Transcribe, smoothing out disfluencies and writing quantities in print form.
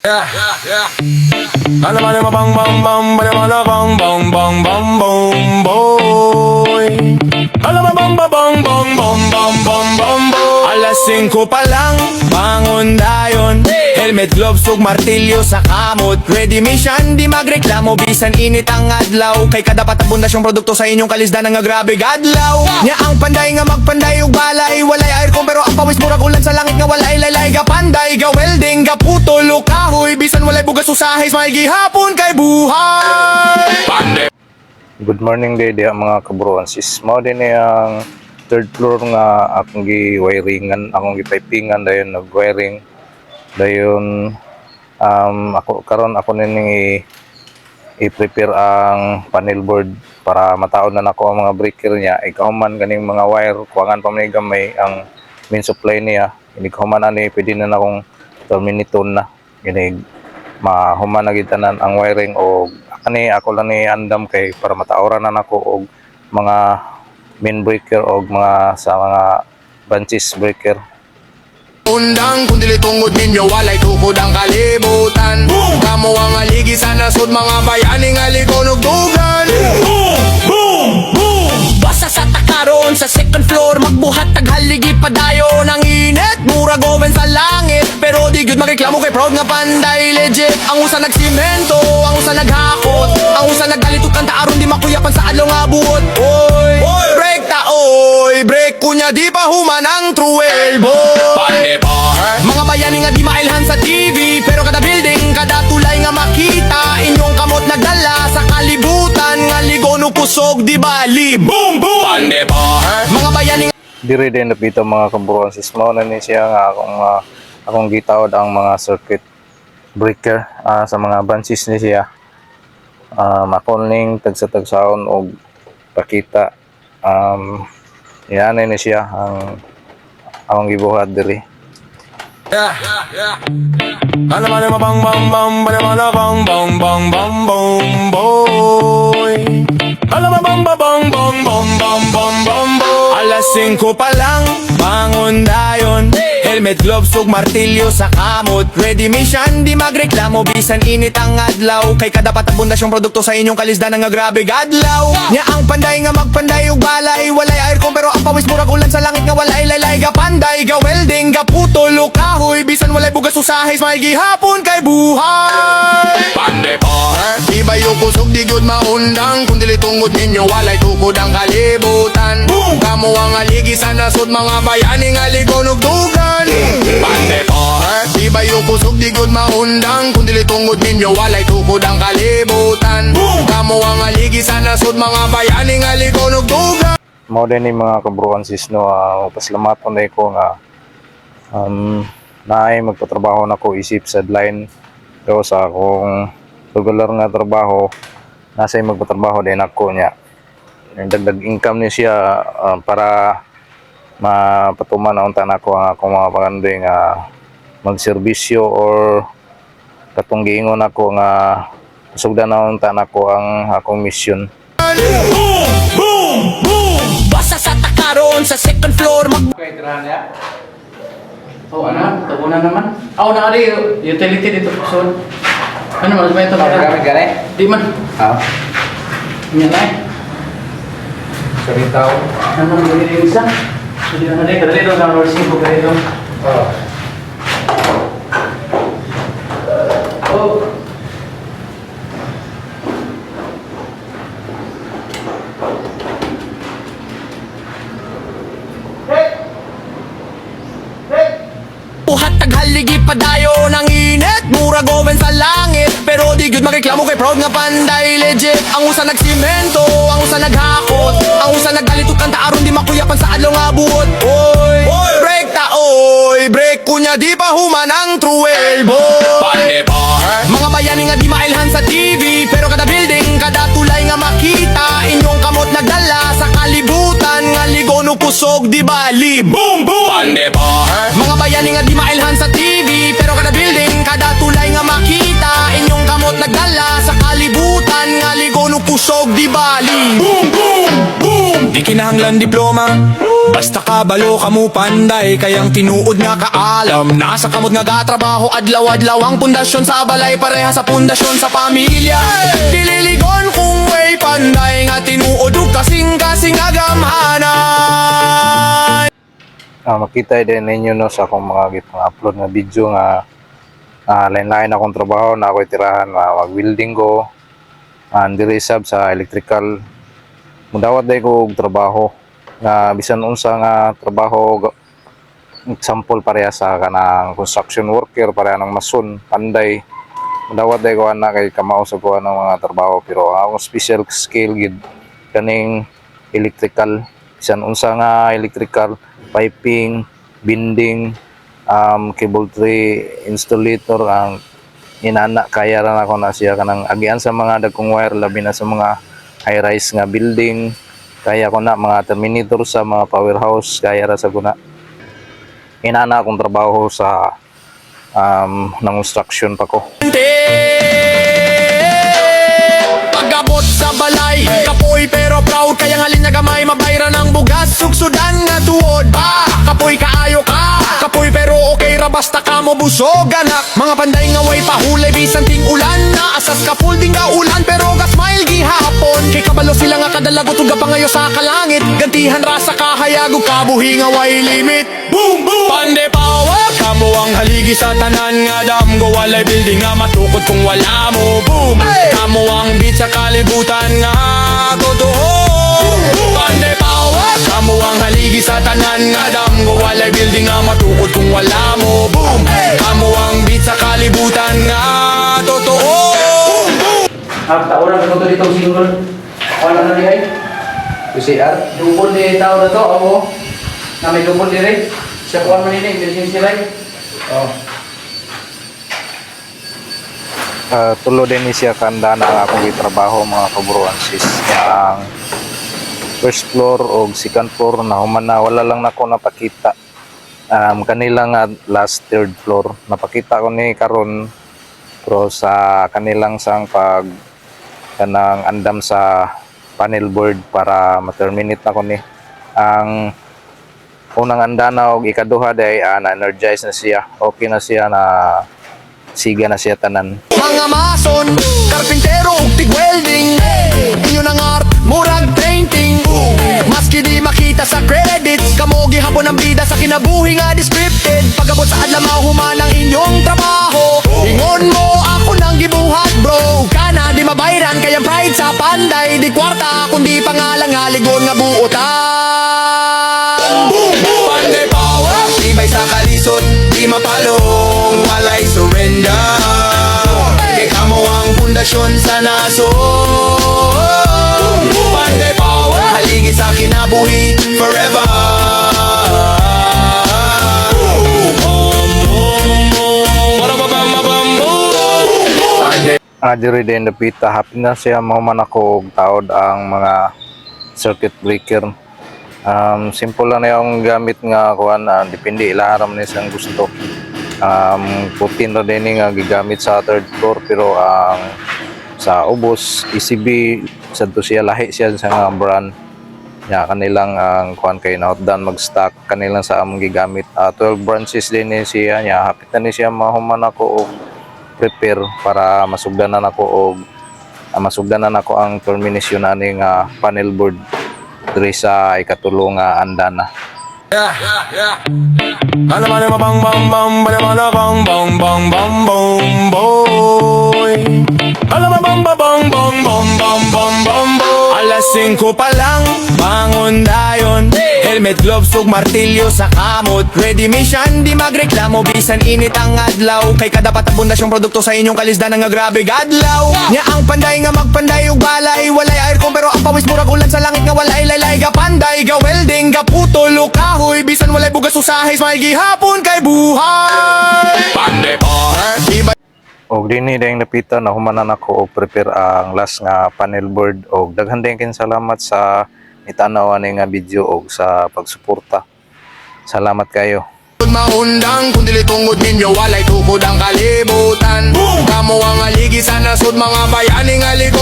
Alam mo naman bang bang bang bang bang bang bang bang boy. Alam mo bang bang bang bang bang bang bang bang boy. Alas 5 pa lang, bangon dayon. Helmet, gloves, ug martilyo sa kamot. Ready mission, di magreklamo. Bisan init ang adlaw. Kay kada patabundas yung produkto sa inyong kalisdan nga grabe gadlaw. Nya ang panday nga magpanday ug balay. Walay aircon pero ang pawis murag ulan sa langit nga walay laylay. Ga panday, ga welding, ga putol o kahoy. Bisan walay bugas usahay, may gihapon kay buhay. Pande. Good morning day mga kabruan. Sis mo din ang third floor nga akong gi-wiringan, akong gipipingan dayon nag-wiring. Dayon ako karon ako nini i-prepare ang panel board para mataod na nako ang mga breaker niya. Ikaw man ganing mga wire kuangan pa man gamay ang main supply niya. Ini ko man ani pwede na akong terminaton na. Gini mahuman na gid tanan ang wiring o ani ako lang ni andam kay para mataoran na nako og mga main breaker o mga sa mga branches breaker. Undang kung dili tungod ninyo walay tukod ang kalibutan. Kamo ang aligi sa nasud mga bayani nga ligon ug dugan. Basa sa takaron sa second floor magbuhat taghaligi padayon ang init murag oven sa langit pero di gyud magreklamo kay proud nga panday legit. Ang usa nagsimento, ang usa naghakot, ang usa nagalitot kanta aron di makuyapan sa adlaw nga buot. Oy, break ta oy, break kunya di pa human ang true elbow. Mga bayani nga di mailhan sa TV pero kada building, kada tulay nga makita inyong kamot nagdala sa kalibutan nga ligon ug kusog di bali. Boom boom. Pande mga bayani nga Dire din napita mga kabruan. Sis mo na ni siya nga akong gitawad ang mga circuit breaker sa mga branches ni siya. Ako ning tagsa-tagsaon og pakita yan ni siya ang akong gibuhat diri. Alam mo naman bang bang bang bang bang bang bang bang boy. Alam mo bang bang bang bang bang bang bang bang boy. Alas 5 pa lang, bangon dayon. Helmet, gloves, ug martilyo sa kamot. Ready mission, di magreklamo. Bisan init ang adlaw. Kay kada patabundas yung produkto sa inyong kalisdan nga grabe gadlaw. Nya ang panday nga magpanday ug balay. Walay aircon pero ang pawis murag ulan sa langit nga walay laylay. Ga panday, ga welding, ga putol o kahoy. Bisan walay bugas usahay, may gihapon kay buhay. Pande di ba yung kusog di gyud maundang kung dili tungod ninyo walay tukod ang kalibutan. Kamo ang aligi sa nasud mga bayani nga ligon ug dugan. Pande di ba yung kusog di gyud maundang kung dili tungod ninyo walay tukod ang kalibutan. Kamo ang aligi sa nasud mga bayani nga ligon ug dugan. Mao din ni mga kabruan sis no pasalamaton day ko nga naay magpatrabaho na ko isip sa line pero sa akong regular nga trabaho nasay magpatrabaho din ako niya. Dagdag income ni siya para mapatuman na unta nako ang akong mga pagandoy nga magserbisyo or katong giingon ako nga sugdan na unta nako ang akong mission. Boom boom boom. Basa sa takaron sa second floor Okay, tirahan niya. Oh, ano? Tabunan naman. Oh, nakadi utility dito son. Ano mas ba ito? Gamit ka rin? Di man. Oo. Yan na eh. Sabi tao? Ano naman gawin yung isa? Hindi na kadali. Kadali doon. Number 5 kadali doon. Oo. Oh. Buhat taghaligi padayon ang init murag oven sa langit pero di gyud magreklamo kay proud nga panday legit. Ang usa nagsimento, ang usa naghakot, ang usa nagalitot kanta aron di makuyapan sa adlaw nga buot. Oy, break ta oy, break kunya di pa human ang true elbow. Mga bayani nga di mailhan sa TV pero kada building, kada tulay nga makita inyong kamot nagdala sa kalibutan nga ligon ug kusog di bali. Boom boom. Mga bayani nga di mailhan sa TV pero kada building, kada tulay nga makita inyong kamot nagdala sa kalibutan nga ligon ug kusog di bali. Boom boom boom. Di kinahanglan diploma Basta kabalo kamo panday, kayang tinuod nga kaalam. Nasa kamot nga gatrabaho, adlaw-adlaw ang pundasyon sa balay, pareha sa pundasyon sa pamilya. Dililigon kung way panday nga tinuod ug kasing-kasing agamhanan. Makita din ninyo no sa akong mga gipang-upload nga video nga lain-lain akong trabaho na ako'y tirahan mag-welding ko, diri sab sa electrical. Mudawat day ko og trabaho nga bisan unsa nga trabaho, example pareha sa kanang construction worker, pareha ng mason, panday. Mudawat day ko ana kay kamao sa ko ng mga trabaho, pero ang akong special skill gid kaning electrical. Bisan unsa nga electrical, piping, bending, cable tray installator, ang inana kaya ra ako na siya kanang agian sa mga dagkong wire, labi na sa mga high rise nga building. Kaya ko na mga terminator sa mga powerhouse, kaya ra sa kuna. Inana akong trabaho sa ng construction pa ko. Pagabot sa balay, kapoy pero proud, kaya halin na gamay, mabayra ng bugas, sugsudan nga tuod. Kapoy kaayo ka, kapoy pero okay ra basta ka mo busog anak. Mga panday nga way pahulay bisan ting ulan, na asas ka full ding nga ulan pero gas mile gihapon. Kay kabalo sila nga kadalagot ug gapangayo sa kalangit, gantihan ra sa kahayag ug kabuhi nga way limit. Boom boom pande power, kamo ang haligi sa tanan nga damgo, walay building nga matukod kung wala mo. Boom kamo ang beat sa kalibutan nga totoo. Pande power, kamo ang haligi sa tanan nga damgo, walay building nga matukod kung wala mo. Boom kamo ang beat sa kalibutan nga totoo. Tauran ka to dito single. Wala na rin ay. PCR. Dupol di tao na to, ako. Na may dupol di rin. Siya kuhan man nila, emergency rin. Oh. Tulo din ni siya kanda na akong gitrabaho mga kabruan sis. Ang first floor o second floor na human na wala lang nako napakita. Kanila nga last third floor napakita ko ni karon, pero sa kanilang sang pag kanang andam sa panel board para ma-terminate na ko ni ang unang andana og ikaduha day na-energize na siya, okay na siya, na siga na siya tanan. Mga mason, karpintero ug tig-welding, inyo nang art, murag painting. Maski di makita sa credits, kamo gihapon ang bida sa kinabuhi nga descripted. Pagabot sa adlaw human ang inyong trabaho, ingon mo ako nang gibuhat bro. Kana di mabayran kaya pride sa panday, di kwarta kundi pangalang haligon nga buotan. Panday power, tibay sa kalisod, di mapalong, walay surrender. Kay kamo ang pundasyon sa nason. Panday power, haligi sa kinabuhi forever. Diri din napita happy na siya mahuman ako og taod ang mga circuit breaker. Simple lang na yung gamit nga kuan, depende ilaharam ni siyang gusto. Putin na din nga gigamit sa third floor, pero ang sa ubos ECB sadto siya lahi siya sa nga brand nya kanilang ang kuan kay nautdan mag-stock kanilang sa among gigamit. 12 branches din ni siya nya hapit na ni siya mahuman ako og prepare para masugdanan ako og masugdanan ako ang termination ani nga panel board diri sa ikatulong nga andana. Alam bang bang bang bang bang bang bang bang bang boy. Alam bang bang bang bang bang bang bang boy. Alas 5 pa lang, bangon dayon. Helmet, gloves, ug martilyo sa kamot. Ready mission, di magreklamo bisan init ang adlaw. Kay kada patapundasyong produkto sa inyong kalisdan nga grabe gadlaw. Nya ang panday nga magpanday ug balay, walay aircon pero ang pawis murag ulan sa langit nga walay laylay. Ga panday, ga welding, ga putol o kahoy, bisan walay bugas usahay, may gihapon kay buhay. Panday power, iba. Og dinhi dayang napita na humanan ako og prepare ang last nga panel board. Og daghan din kin salamat sa itanaw ani nga video og sa pagsuporta. Salamat kayo. Maundang kung dili tungod ninyo walay tukod ang kalibutan. Kamo ang aligi sa nasud mga bayani nga likod.